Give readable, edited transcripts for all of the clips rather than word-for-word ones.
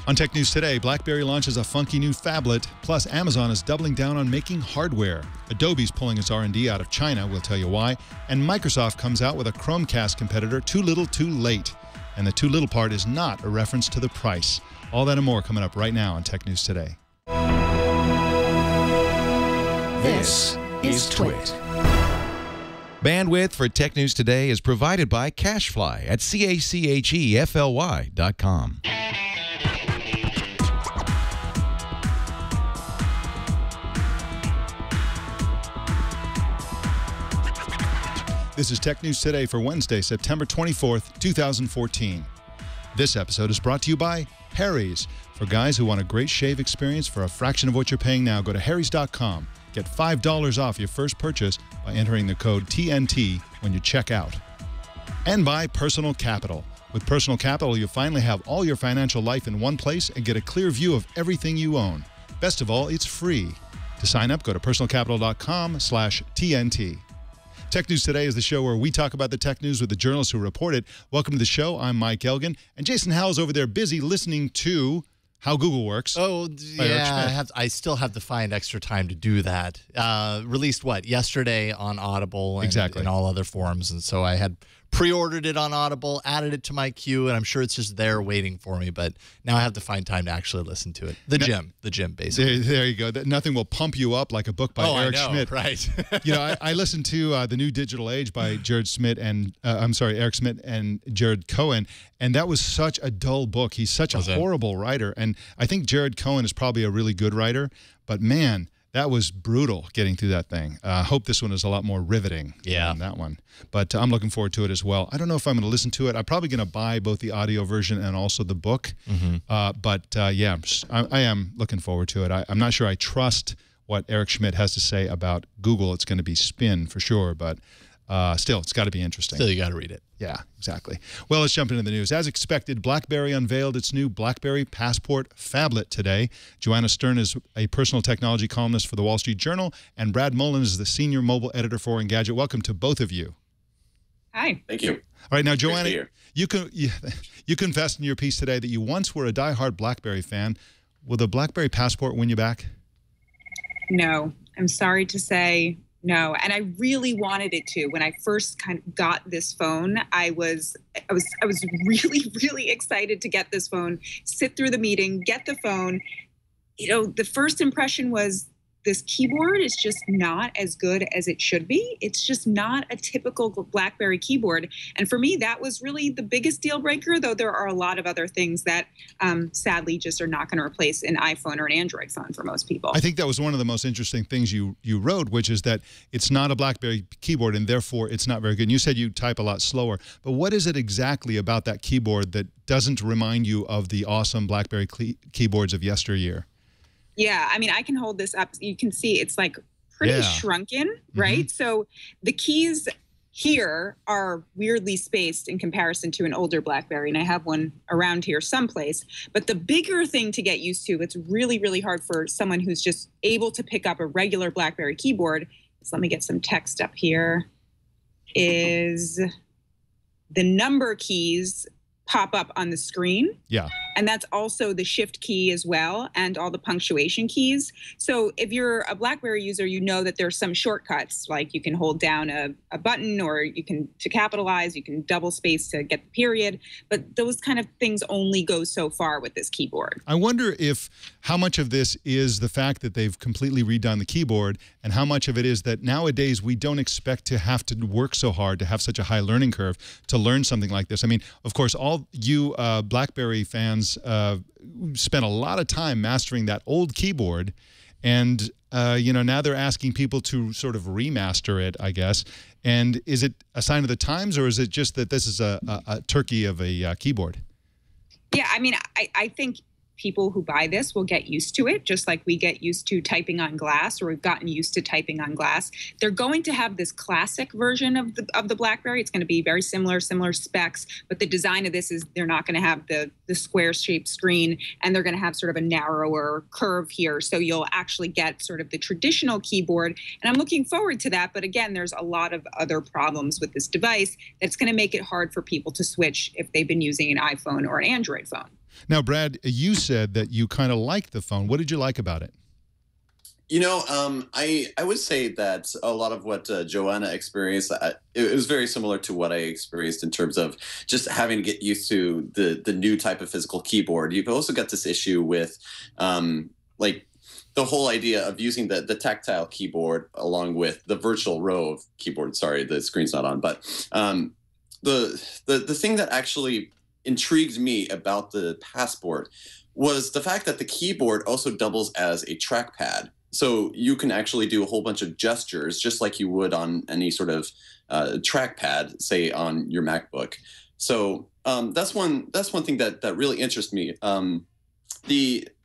On Tech News Today, BlackBerry launches a funky new phablet, plus Amazon is doubling down on making hardware. Adobe's pulling its R&D out of China, we'll tell you why, and Microsoft comes out with a Chromecast competitor, too little, too late. And the too little part is not a reference to the price. All that and more coming up right now on Tech News Today. This is Twit. Bandwidth for Tech News Today is provided by CashFly at CACHEFLY.com. This is Tech News Today for Wednesday, September 24th, 2014. This episode is brought to you by Harry's. For guys who want a great shave experience for a fraction of what you're paying now, go to harrys.com. Get $5 off your first purchase by entering the code TNT when you check out. And by Personal Capital. With Personal Capital, you'll finally have all your financial life in one place and get a clear view of everything you own. Best of all, it's free. To sign up, go to personalcapital.com/TNT. Tech News Today is the show where we talk about the tech news with the journalists who report it. Welcome to the show. I'm Mike Elgan. And Jason Howell's over there busy listening to How Google Works. Oh, yeah. I still have to find extra time to do that. Released, what, yesterday on Audible and all other forums. And so I had pre-ordered it on Audible, added it to my queue, and I'm sure it's just there waiting for me. But now I have to find time to actually listen to it. The gym, basically. There you go. Nothing will pump you up like a book by Eric Schmidt. Right. You know, I listened to The New Digital Age by Eric Schmidt and Jared Cohen, and that was such a dull book. He's such a horrible writer, and I think Jared Cohen is probably a really good writer, but man, that was brutal getting through that thing. Hope this one is a lot more riveting than that one. But I'm looking forward to it as well. I don't know if I'm going to listen to it. I'm probably going to buy both the audio version and also the book. Yeah, I am looking forward to it. I'm not sure I trust what Eric Schmidt has to say about Google. It's going to be spin for sure, but still, it's got to be interesting. Still, you got to read it. Yeah, exactly. Well, let's jump into the news. As expected, BlackBerry unveiled its new BlackBerry Passport phablet today. Joanna Stern is a personal technology columnist for the Wall Street Journal, and Brad Molen is the senior mobile editor for Engadget. Welcome to both of you. Hi. Thank you. All right, now, Joanna, you confessed in your piece today that you once were a diehard BlackBerry fan. Will the BlackBerry Passport win you back? No, I'm sorry to say no. And I really wanted it to. When I first kind of got this phone, I was really, really excited to get this phone, sit through the meeting, get the phone. You know, the first impression was this keyboard is just not as good as it should be. It's just not a typical BlackBerry keyboard. And for me, that was really the biggest deal breaker, though there are a lot of other things that sadly just are not going to replace an iPhone or an Android phone for most people. I think that was one of the most interesting things you wrote, which is that it's not a BlackBerry keyboard and therefore it's not very good. And you said you type a lot slower, but what is it exactly about that keyboard that doesn't remind you of the awesome BlackBerry keyboards of yesteryear? Yeah, I mean, I can hold this up. You can see it's like pretty shrunken, right? So the keys here are weirdly spaced in comparison to an older BlackBerry, and I have one around here someplace. But the bigger thing to get used to, it's really, really hard for someone who's just able to pick up a regular BlackBerry keyboard. So let me get some text up here. Is the number keys pop up on the screen. Yeah. And that's also the shift key as well, and all the punctuation keys. So if you're a BlackBerry user, you know that there's some shortcuts, like you can hold down a button, or you can, to capitalize, you can double space to get the period. But those kind of things only go so far with this keyboard. I wonder how much of this is the fact that they've completely redone the keyboard, and how much of it is that nowadays we don't expect to have to work so hard, to have such a high learning curve to learn something like this. I mean, of course, all you BlackBerry fans spent a lot of time mastering that old keyboard, and you know, now they're asking people to sort of remaster it, I guess. And is it a sign of the times, or is it just that this is a turkey of a keyboard? Yeah, I mean, I think people who buy this will get used to it, just like we get used to typing on glass, or we've gotten used to typing on glass. They're going to have this classic version of the BlackBerry. It's going to be very similar specs, but the design of this is they're not going to have the square-shaped screen, and they're going to have sort of a narrower curve here. So you'll actually get sort of the traditional keyboard, and I'm looking forward to that. But again, there's a lot of other problems with this device that's going to make it hard for people to switch if they've been using an iPhone or an Android phone. Now, Brad, you said that you kind of liked the phone. What did you like about it? You know, I would say that a lot of what Joanna experienced, it was very similar to what I experienced in terms of just having to get used to the new type of physical keyboard. You've also got this issue with like the whole idea of using the tactile keyboard along with the virtual row of keyboard. Sorry, the screen's not on, but the thing that actually intrigued me about the Passport was the fact that the keyboard also doubles as a trackpad. So you can actually do a whole bunch of gestures just like you would on any sort of trackpad, say on your MacBook. So that's one thing that really interests me.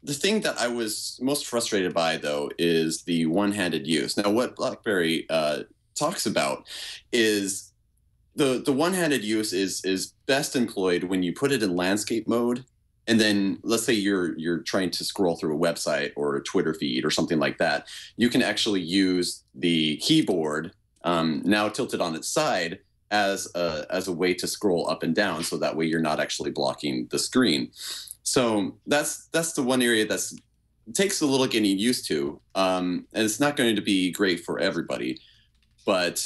The thing that I was most frustrated by, though, is the one-handed use. Now, what BlackBerry talks about is the one-handed use is best employed when you put it in landscape mode. And then let's say you're trying to scroll through a website or a Twitter feed or something like that. You can actually use the keyboard now tilted on its side as a way to scroll up and down. So that way you're not actually blocking the screen. So that's the one area that takes a little getting used to. And it's not going to be great for everybody. But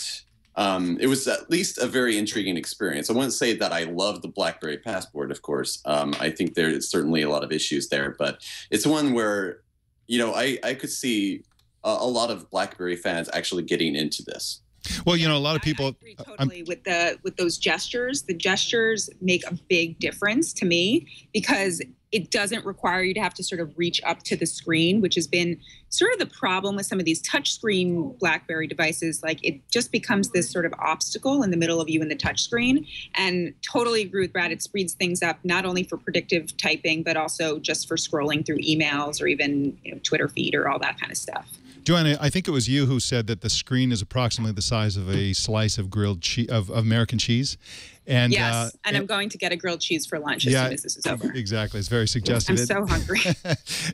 it was at least a very intriguing experience. I wouldn't say that I love the BlackBerry Passport, of course. I think there's certainly a lot of issues there, but it's one where, you know, I could see a lot of BlackBerry fans actually getting into this. Well, you know, a lot of people. I agree totally with those gestures. The gestures make a big difference to me because it doesn't require you to have to sort of reach up to the screen, which has been sort of the problem with some of these touchscreen BlackBerry devices. Like it just becomes this sort of obstacle in the middle of you and the touchscreen. And totally agree with Brad. It speeds things up not only for predictive typing, but also just for scrolling through emails or even Twitter feed or all that kind of stuff. Joanna, I think it was you who said that the screen is approximately the size of a slice of grilled cheese, of American cheese. And, yes, and I'm going to get a grilled cheese for lunch as soon as this is over. Exactly. It's very suggestive. I'm so hungry.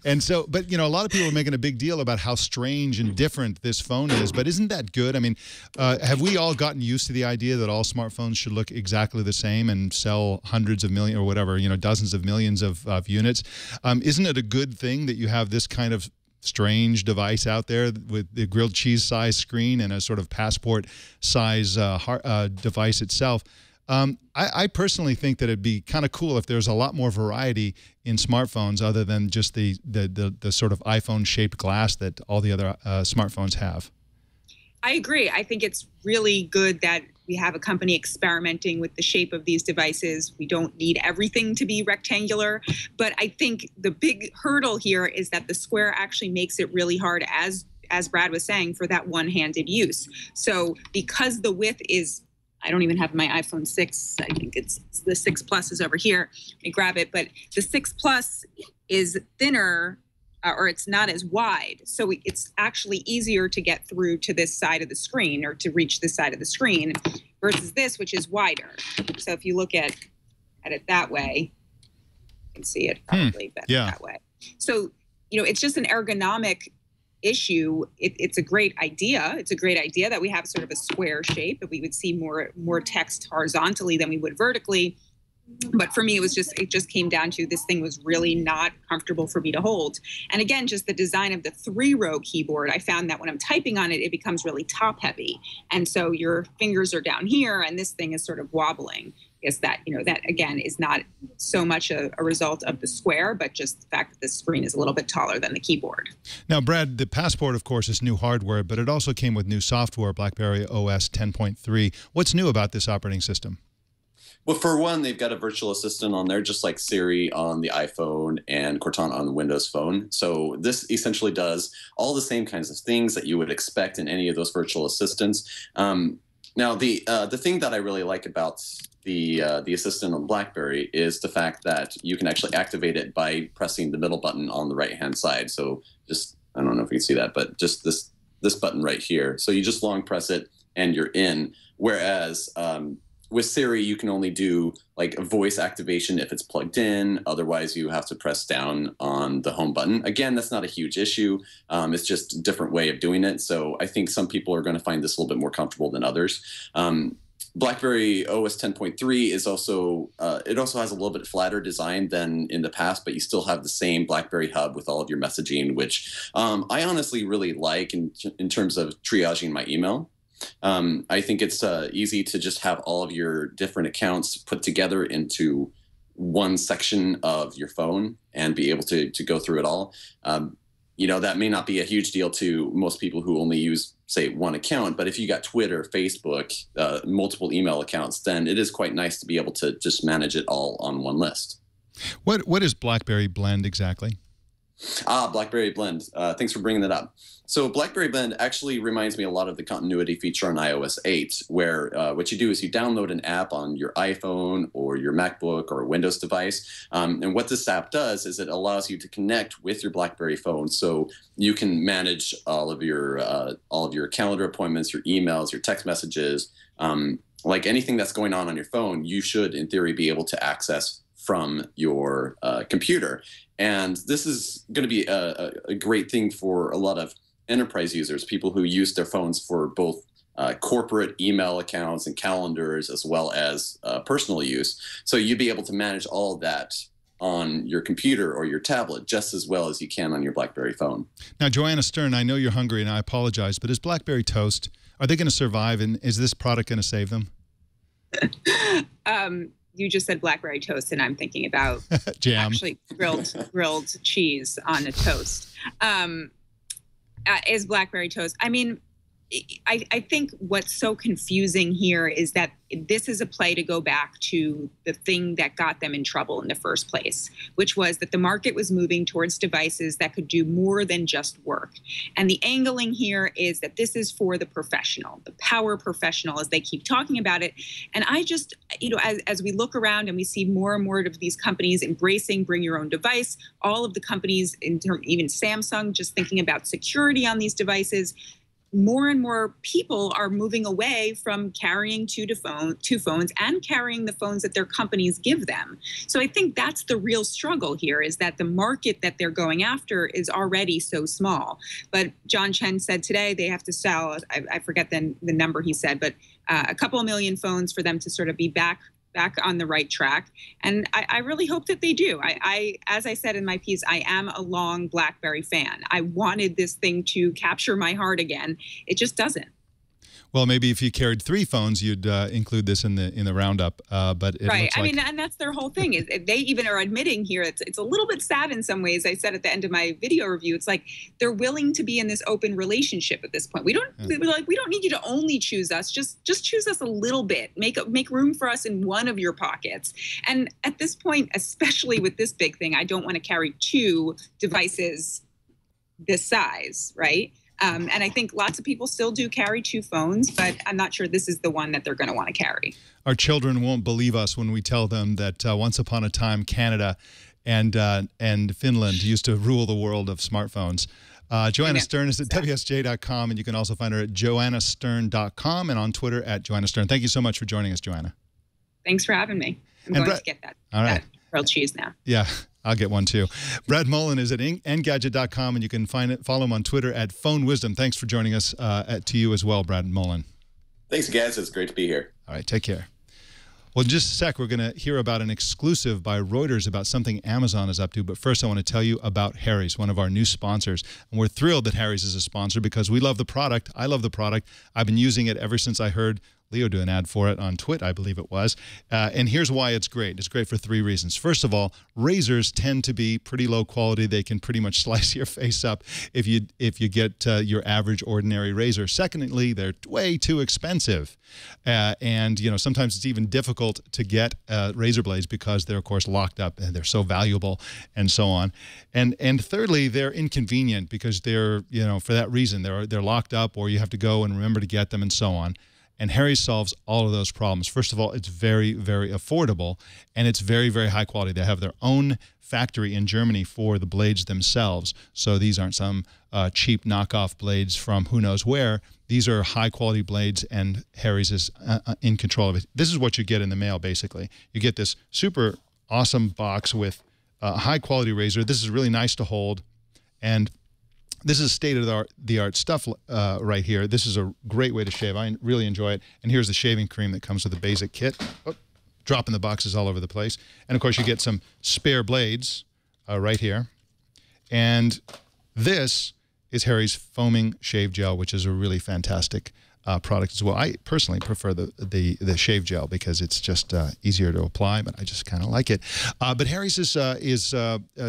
And so, but, you know, a lot of people are making a big deal about how strange and different this phone is. But isn't that good? I mean, have we all gotten used to the idea that all smartphones should look exactly the same and sell hundreds of millions or whatever, you know, dozens of millions of units? Isn't it a good thing that you have this kind of strange device out there with the grilled cheese size screen and a sort of Passport size device itself? I personally think that it'd be kind of cool if there's a lot more variety in smartphones other than just the sort of iPhone shaped glass that all the other smartphones have. I agree. I think it's really good that we have a company experimenting with the shape of these devices. We don't need everything to be rectangular, but I think the big hurdle here is that the square actually makes it really hard, as Brad was saying, for that one-handed use. So because the width is, I don't even have my iPhone 6. I think it's the 6 Plus is over here. Let me grab it. But the 6 Plus is thinner, or it's not as wide. So it's actually easier to get through to this side of the screen or to reach this side of the screen versus this, which is wider. So if you look at it that way, you can see it probably better that way. So, you know, it's just an ergonomic issue. It's a great idea. It's a great idea that we have sort of a square shape, that we would see more text horizontally than we would vertically. But for me, it just came down to this thing was really not comfortable for me to hold. And again, just the design of the 3-row keyboard, I found that when I'm typing on it, it becomes really top heavy. And so your fingers are down here and this thing is sort of wobbling. I guess that, you know, that again is not so much a result of the square, but just the fact that the screen is a little bit taller than the keyboard. Now, Brad, the Passport, of course, is new hardware, but it also came with new software, BlackBerry OS 10.3. What's new about this operating system? Well, for one, they've got a virtual assistant on there, just like Siri on the iPhone and Cortana on the Windows Phone. So this essentially does all the same kinds of things that you would expect in any of those virtual assistants. Now, the thing that I really like about the assistant on BlackBerry is the fact that you can actually activate it by pressing the middle button on the right-hand side. So just, I don't know if you can see that, but just this button right here. So you just long press it and you're in. Whereas with Siri, you can only do like a voice activation if it's plugged in. Otherwise, you have to press down on the home button. Again, that's not a huge issue. It's just a different way of doing it. So I think some people are going to find this a little bit more comfortable than others. BlackBerry OS 10.3 is also it also has a little bit flatter design than in the past, but you still have the same BlackBerry hub with all of your messaging, which I honestly really like in terms of triaging my email. I think it's easy to just have all of your different accounts put together into one section of your phone and be able to go through it all. You know, that may not be a huge deal to most people who only use, say, one account, but if you got Twitter, Facebook, multiple email accounts, then it is quite nice to be able to just manage it all on one list. What is BlackBerry Blend exactly? BlackBerry Blend. Thanks for bringing that up. So BlackBerry Blend actually reminds me a lot of the continuity feature on iOS 8, where what you do is you download an app on your iPhone or your MacBook or a Windows device. And what this app does is it allows you to connect with your BlackBerry phone, so you can manage all of your calendar appointments, your emails, your text messages, like anything that's going on your phone. You should, in theory, be able to access from your computer. And this is going to be a great thing for a lot of enterprise users, people who use their phones for both corporate email accounts and calendars, as well as personal use. So you'd be able to manage all of that on your computer or your tablet just as well as you can on your BlackBerry phone. Now, Joanna Stern, I know you're hungry and I apologize, but is BlackBerry toast, are they going to survive, and is this product going to save them? You just said BlackBerry toast, and I'm thinking about jam. Actually grilled cheese on a toast. Is BlackBerry toast? I mean, I think what's so confusing here is that this is a play to go back to the thing that got them in trouble in the first place, which was that the market was moving towards devices that could do more than just work. And the angling here is that this is for the professional, the power professional, as they keep talking about it. And I just, you know, as we look around and we see more and more of these companies embracing bring your own device, all of the companies, even Samsung, just thinking about security on these devices, more and more people are moving away from carrying two phones and carrying the phones that their companies give them. So I think that's the real struggle here, is that the market that they're going after is already so small. But John Chen said today they have to sell, I forget the number he said, but a couple of million phones for them to sort of be back on the right track. And I really hope that they do. As I said in my piece, I am a long BlackBerry fan. I wanted this thing to capture my heart again. It just doesn't. Well, maybe if you carried 3 phones, you'd include this in the roundup. But it right, looks like... I mean, and that's their whole thing. Is they even are admitting here. It's a little bit sad in some ways. I said at the end of my video review, it's like they're willing to be in this open relationship at this point. We don't need you to only choose us. Just choose us a little bit. Make room for us in one of your pockets. And at this point, especially with this big thing, I don't want to carry 2 devices this size, right? And I think lots of people still do carry 2 phones, but I'm not sure this is the one that they're going to want to carry. Our children won't believe us when we tell them that once upon a time, Canada and Finland used to rule the world of smartphones. Joanna Stern is at WSJ.com, and you can also find her at joannastern.com and on Twitter at Joanna Stern. Thank you so much for joining us, Joanna. Thanks for having me. I'm going to get that grilled cheese now. Yeah. I'll get one too. Brad Molen is at engadget.com, and you can follow him on Twitter at Phone Wisdom. Thanks for joining us to you as well, Brad Molen. Thanks, guys. It's great to be here. All right, take care. Well, in just a sec, we're going to hear about an exclusive by Reuters about something Amazon is up to. But first, I want to tell you about Harry's, one of our new sponsors. And we're thrilled that Harry's is a sponsor because we love the product. I love the product. I've been using it ever since I heard Leo do an ad for it on Twitter, I believe it was. And here's why it's great. It's great for 3 reasons. First of all, razors tend to be pretty low quality. They can pretty much slice your face up if you get your average ordinary razor. Secondly, they're way too expensive. And, you know, sometimes it's even difficult to get razor blades because they're, of course, locked up and they're so valuable and so on. And thirdly, they're inconvenient because they're, you know, for that reason, they're locked up, or you have to go and remember to get them and so on. And Harry's solves all of those problems. First of all, it's very, very affordable, and it's very, very high quality. They have their own factory in Germany for the blades themselves. So these aren't some cheap knockoff blades from who knows where. These are high-quality blades, and Harry's is in control of it. This is what you get in the mail, basically. You get this super awesome box with a high-quality razor. This is really nice to hold, and This is state-of-the-art stuff right here. This is a great way to shave. I really enjoy it. And here's the shaving cream that comes with the basic kit. Oh, dropping the boxes all over the place. And, of course, you get some spare blades right here. And this is Harry's Foaming Shave Gel, which is a really fantastic product as well. I personally prefer the shave gel because it's just easier to apply, but I just kind of like it. But Harry's is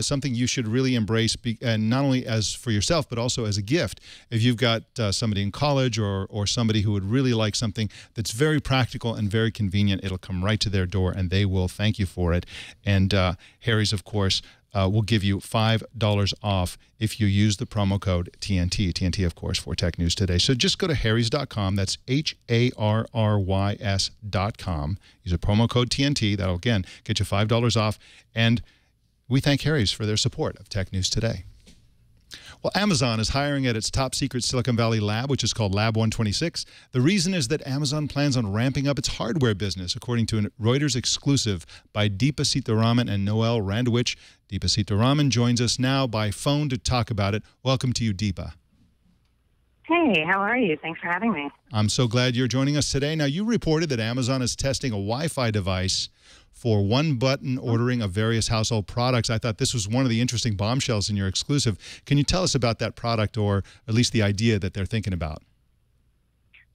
something you should really embrace, and not only as for yourself, but also as a gift. If you've got somebody in college or somebody who would really like something that's very practical and very convenient, it'll come right to their door, and they will thank you for it. And Harry's, of course, will give you $5 off if you use the promo code TNT. TNT, of course, for Tech News Today. So just go to harrys.com. That's HARRYS.com. Use a promo code TNT. That'll, again, get you $5 off. And we thank Harry's for their support of Tech News Today. Well, Amazon is hiring at its top-secret Silicon Valley lab, which is called Lab 126. The reason is that Amazon plans on ramping up its hardware business, according to a Reuters exclusive by Deepa Seetharaman and Noel Randowich. Deepa Seetharaman joins us now by phone to talk about it. Welcome to you, Deepa. Hey, how are you? Thanks for having me. I'm so glad you're joining us today. Now, you reported that Amazon is testing a Wi-Fi device for one-button ordering of various household products. I thought this was one of the interesting bombshells in your exclusive. Can you tell us about that product, or at least the idea that they're thinking about?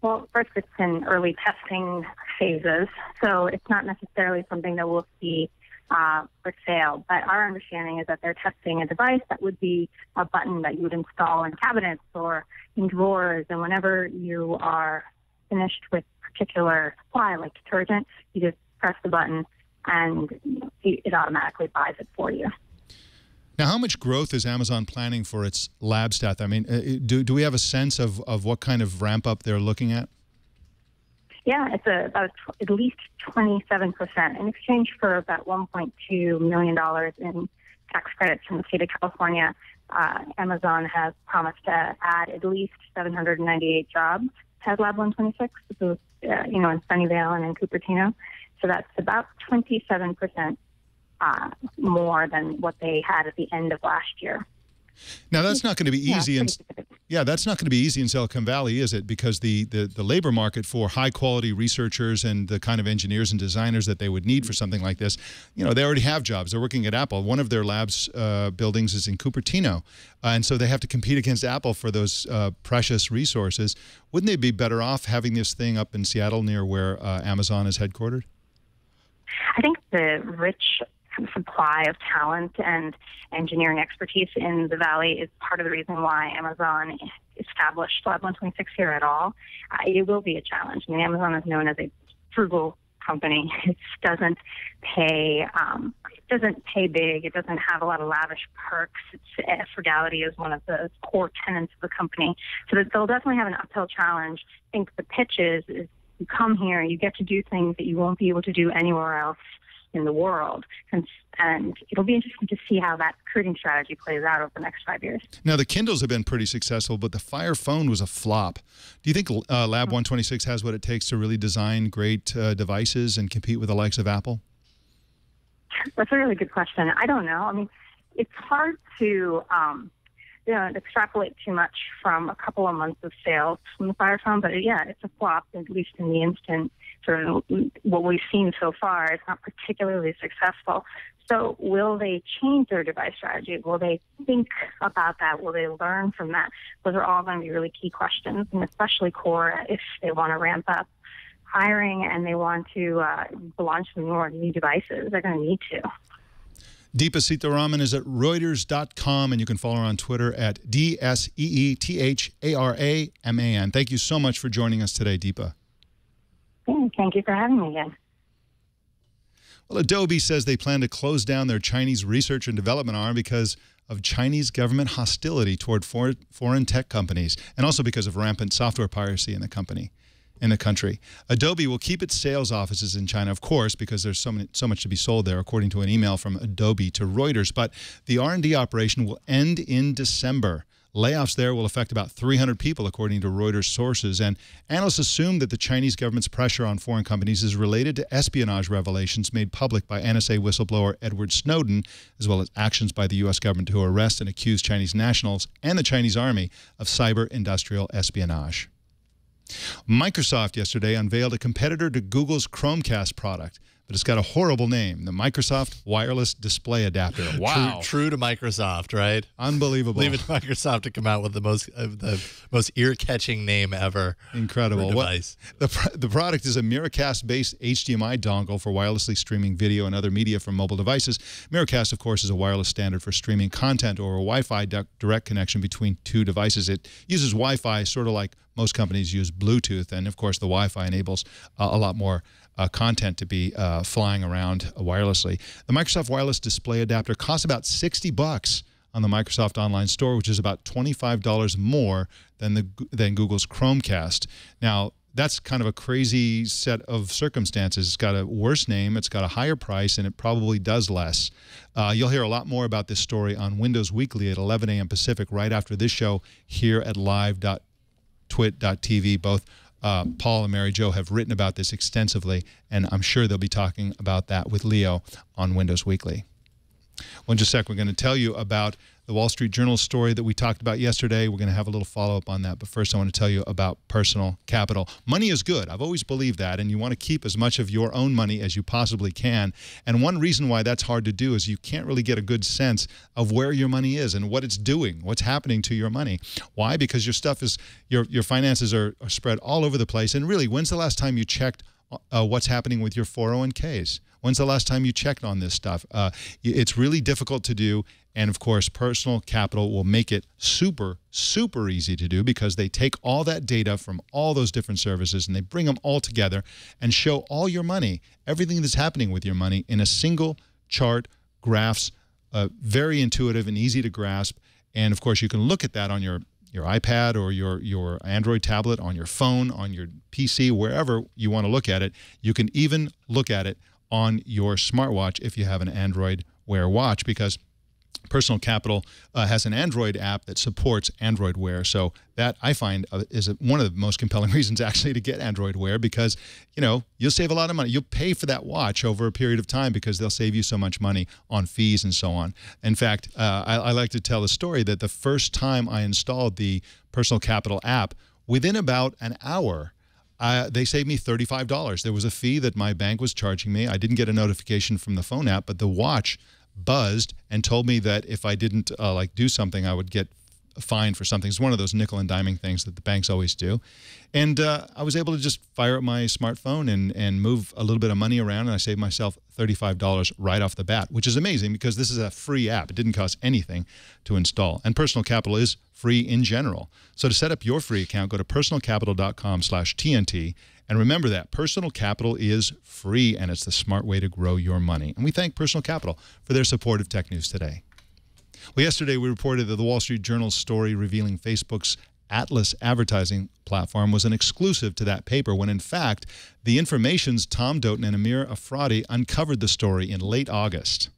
Well, first, it's in early testing phases, so it's not necessarily something that we'll see for sale. But our understanding is that they're testing a device that would be a button that you would install in cabinets or in drawers, and whenever you are finished with particular supply, like detergent, you just press the button and it automatically buys it for you. Now, how much growth is Amazon planning for its lab staff? I mean, do we have a sense of what kind of ramp-up they're looking at? Yeah, it's about at least 27% in exchange for about $1.2 million in tax credits from the state of California. Amazon has promised to add at least 798 jobs at Lab 126, so, in Sunnyvale and in Cupertino. So that's about 27% more than what they had at the end of last year. Now, that's not going to be easy. That's not going to be easy in Silicon Valley, is it? Because the labor market for high-quality researchers and the kind of engineers and designers that they would need for something like this, they already have jobs. They're working at Apple. One of their labs buildings is in Cupertino, and so they have to compete against Apple for those precious resources. Wouldn't they be better off having this thing up in Seattle near where Amazon is headquartered? I think the rich supply of talent and engineering expertise in the Valley is part of the reason why Amazon established Lab 126 here at all. It will be a challenge. I mean, Amazon is known as a frugal company. It doesn't pay big. It doesn't have a lot of lavish perks. Frugality is one of the core tenets of the company. So that they'll definitely have an uphill challenge. I think the pitch is you come here, you get to do things that you won't be able to do anywhere else in the world. And it'll be interesting to see how that recruiting strategy plays out over the next 5 years. Now, the Kindles have been pretty successful, but the Fire Phone was a flop. Do you think Lab 126 has what it takes to really design great devices and compete with the likes of Apple? That's a really good question. I don't know. I mean, it's hard to extrapolate too much from a couple of months of sales from the Fire Phone, but yeah, it's a flop, at least in the instant. Sort of what we've seen so far, it's not particularly successful. So will they change their device strategy? Will they think about that? Will they learn from that? Those are all going to be really key questions, and especially core if they want to ramp up hiring and they want to launch some more new devices. They're going to need to. Deepa Seetharaman is at Reuters.com, and you can follow her on Twitter at DSEETHARAMAN. Thank you so much for joining us today, Deepa. Thank you for having me again. Well, Adobe says they plan to close down their Chinese research and development arm because of Chinese government hostility toward foreign tech companies, and also because of rampant software piracy in the country. Adobe will keep its sales offices in China, of course, because there's so much to be sold there, according to an email from Adobe to Reuters. But the R&D operation will end in December. Layoffs there will affect about 300 people, according to Reuters sources. And analysts assume that the Chinese government's pressure on foreign companies is related to espionage revelations made public by NSA whistleblower Edward Snowden, as well as actions by the U.S. government to arrest and accuse Chinese nationals and the Chinese army of cyber-industrial espionage. Microsoft yesterday unveiled a competitor to Google's Chromecast product, but it's got a horrible name, the Microsoft Wireless Display Adapter. Wow. True to Microsoft, right? Unbelievable. Leave it to Microsoft to come out with the most ear-catching name ever. Incredible. Device. The product is a Miracast-based HDMI dongle for wirelessly streaming video and other media from mobile devices. Miracast, of course, is a wireless standard for streaming content or a Wi-Fi direct connection between two devices. It uses Wi-Fi sort of like most companies use Bluetooth, and of course the Wi-Fi enables a lot more content to be flying around wirelessly. The Microsoft Wireless Display Adapter costs about $60 on the Microsoft Online Store, which is about $25 more than Google's Chromecast. Now, that's kind of a crazy set of circumstances. It's got a worse name, it's got a higher price, and it probably does less. You'll hear a lot more about this story on Windows Weekly at 11 a.m. Pacific right after this show here at live.twit.tv. Both Paul and Mary Jo have written about this extensively, and I'm sure they'll be talking about that with Leo on Windows Weekly. Well, in just a sec, we're going to tell you about the Wall Street Journal story that we talked about yesterday. We're going to have a little follow-up on that, but first I want to tell you about personal capital. Money is good. I've always believed that, and you want to keep as much of your own money as you possibly can. And one reason why that's hard to do is you can't really get a good sense of where your money is and what it's doing, what's happening to your money. Why? Because your stuff is, your finances are spread all over the place. And really, when's the last time you checked what's happening with your 401ks? When's the last time you checked on this stuff? It's really difficult to do, and of course, Personal Capital will make it super, super easy to do because they take all that data from all those different services and they bring them all together and show all your money, everything that's happening with your money in a single chart, graphs, very intuitive and easy to grasp. And of course, you can look at that on your iPad or your Android tablet, on your phone, on your PC, wherever you want to look at it. You can even look at it on your smartwatch if you have an Android Wear watch, because Personal Capital has an Android app that supports Android Wear. So that, I find, is one of the most compelling reasons actually to get Android Wear, because, you know, you'll save a lot of money. You'll pay for that watch over a period of time because they'll save you so much money on fees and so on. In fact, I like to tell a story that the first time I installed the Personal Capital app, within about an hour, they saved me $35. There was a fee that my bank was charging me. I didn't get a notification from the phone app, but the watch buzzed and told me that if I didn't do something, I would get fined for something. It's one of those nickel and diming things that the banks always do. And I was able to just fire up my smartphone and move a little bit of money around, and I saved myself $35 right off the bat, which is amazing because this is a free app. It didn't cost anything to install. And Personal Capital is free in general. So to set up your free account, go to personalcapital.com/TNT. And remember that Personal Capital is free, and it's the smart way to grow your money. And we thank Personal Capital for their support of Tech News Today. Well, yesterday we reported that the Wall Street Journal story revealing Facebook's Atlas advertising platform was an exclusive to that paper, when in fact the Information's Tom Doughton and Amir Afradi uncovered the story in late August.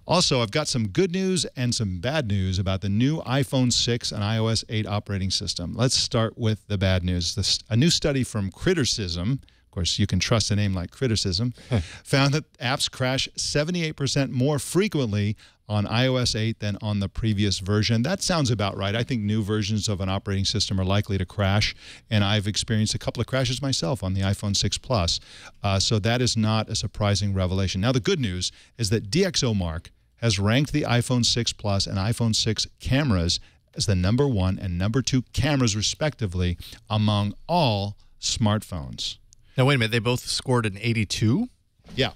Also, I've got some good news and some bad news about the new iPhone 6 and iOS 8 operating system. Let's start with the bad news. A new study from Criticism, of course you can trust a name like Criticism, found that apps crash 78% more frequently on iOS 8 than on the previous version. That sounds about right. I think new versions of an operating system are likely to crash, and I've experienced a couple of crashes myself on the iPhone 6 Plus. So that is not a surprising revelation. Now, the good news is that DxOMark has ranked the iPhone 6 Plus and iPhone 6 cameras as the #1 and #2 cameras, respectively, among all smartphones. Now, wait a minute. They both scored an 82? Yeah.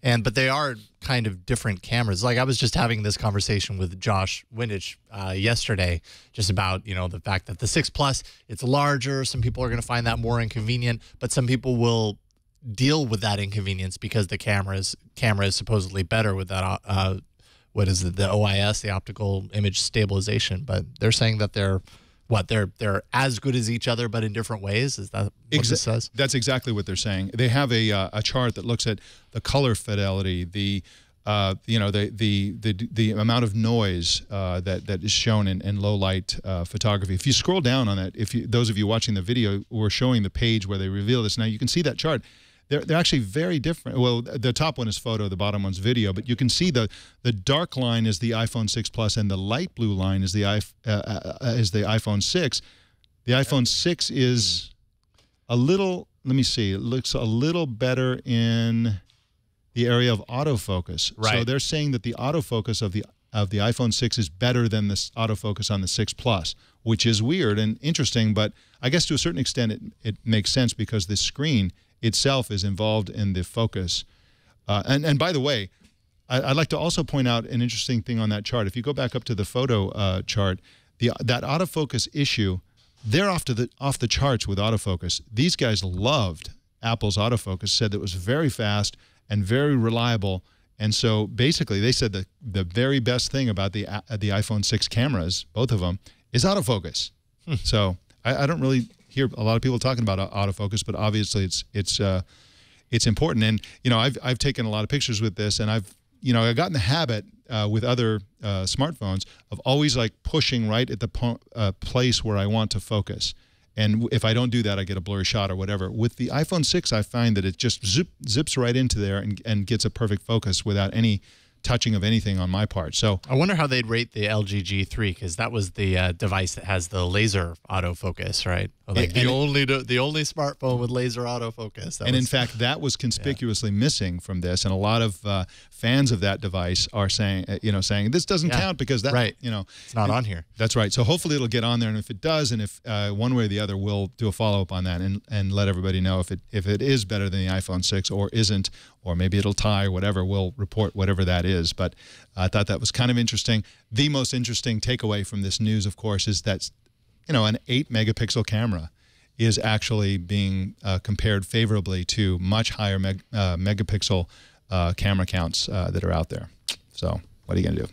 But they are kind of different cameras. Like, I was just having this conversation with Josh Windich yesterday, just about, you know, the fact that the 6 Plus, it's larger. Some people are going to find that more inconvenient, but some people will deal with that inconvenience because the camera is supposedly better with that. What is it? The OIS, the optical image stabilization. But they're saying that they're as good as each other, but in different ways? Is that what this says? That's exactly what they're saying. They have a chart that looks at the color fidelity, the you know, the amount of noise that is shown in low light photography. If you scroll down on that, those of you watching the video, we're showing the page where they reveal this. Now you can see that chart. They're actually very different. Well, the top one is photo, the bottom one's video, but you can see the dark line is the iPhone 6 Plus, and the light blue line is the iPhone 6. The iPhone 6 is a little. Let me see. It looks a little better in the area of autofocus. Right. So they're saying that the autofocus of the iPhone 6 is better than this autofocus on the 6 Plus, which is weird and interesting, but I guess to a certain extent it makes sense because the screen itself is involved in the focus. And by the way, I'd like to also point out an interesting thing on that chart. If you go back up to the photo chart, that autofocus issue, they're off the charts with autofocus. These guys loved Apple's autofocus, said that it was very fast and very reliable. And so basically they said that the very best thing about the iPhone 6 cameras, both of them, is autofocus. So I don't really hear a lot of people talking about autofocus, but obviously it's important. And you know, I've taken a lot of pictures with this, and I got in the habit with other smartphones of always like pushing right at the place where I want to focus. And if I don't do that, I get a blurry shot or whatever. With the iPhone 6, I find that it just zips right into there and gets a perfect focus without any touching of anything on my part. So I wonder how they'd rate the LG G3, because that was the device that has the laser autofocus, right? Like the only smartphone with laser autofocus. In fact, that was conspicuously missing from this, and a lot of fans of that device are saying, saying this doesn't count because that, it's not on here. That's right. So hopefully it'll get on there, and if it does, and if one way or the other, we'll do a follow up on that and let everybody know if it is better than the iPhone 6 or isn't, or maybe it'll tie or whatever. We'll report whatever that is. But I thought that was kind of interesting. The most interesting takeaway from this news, of course, is that an 8-megapixel camera is actually being compared favorably to much higher megapixel camera counts that are out there. So what are you going to do?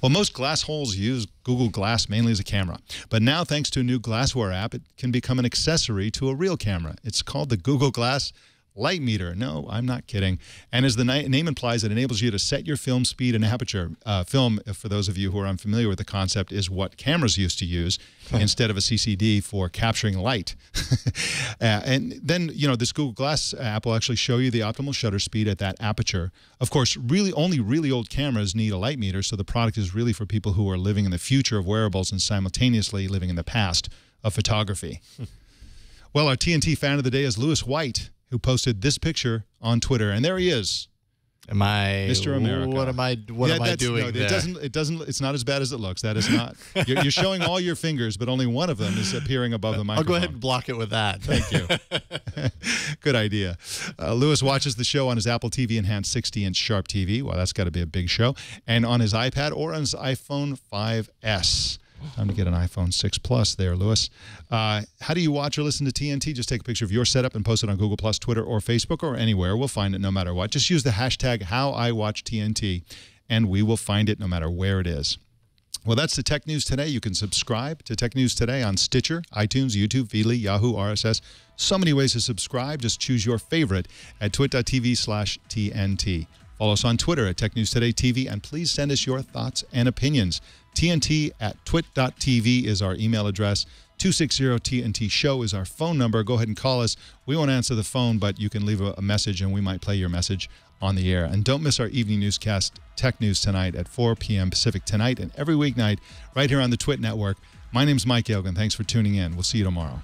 Well, most glass holes use Google Glass mainly as a camera. But now, thanks to a new glassware app, it can become an accessory to a real camera. It's called the Google Glass Light Meter. No, I'm not kidding. And as the name implies, it enables you to set your film speed and aperture. Film, for those of you who are unfamiliar with the concept, is what cameras used to use instead of a CCD for capturing light. And then, this Google Glass app will actually show you the optimal shutter speed at that aperture. Of course, only really old cameras need a light meter, so the product is really for people who are living in the future of wearables and simultaneously living in the past of photography. Well, our TNT fan of the day is Lewis White, who posted this picture on Twitter, and there he is. Mr. America? What am I doing there? It's not as bad as it looks. That is not. You're showing all your fingers, but only one of them is appearing above the microphone. I'll go ahead and block it with that. Thank you. Good idea. Lewis watches the show on his Apple TV Enhanced 60-inch Sharp TV. Well, that's got to be a big show. And on his iPad or on his iPhone 5S. Time to get an iPhone 6 Plus there, Lewis. How do you watch or listen to TNT? Just take a picture of your setup and post it on Google+, Twitter, or Facebook, or anywhere. We'll find it no matter what. Just use the hashtag HowIWatchTNT, and we will find it no matter where it is. Well, that's the Tech News Today. You can subscribe to Tech News Today on Stitcher, iTunes, YouTube, Feedly, Yahoo, RSS. So many ways to subscribe. Just choose your favorite at twit.tv/TNT. Follow us on Twitter at Tech News Today TV, and please send us your thoughts and opinions. TNT@twit.tv is our email address. 260-TNT show is our phone number. Go ahead and call us. We won't answer the phone, but you can leave a message, and we might play your message on the air. And don't miss our evening newscast, Tech News Tonight, at 4 p.m. Pacific tonight and every weeknight right here on the Twit Network. My name's Mike Elgan. Thanks for tuning in. We'll see you tomorrow.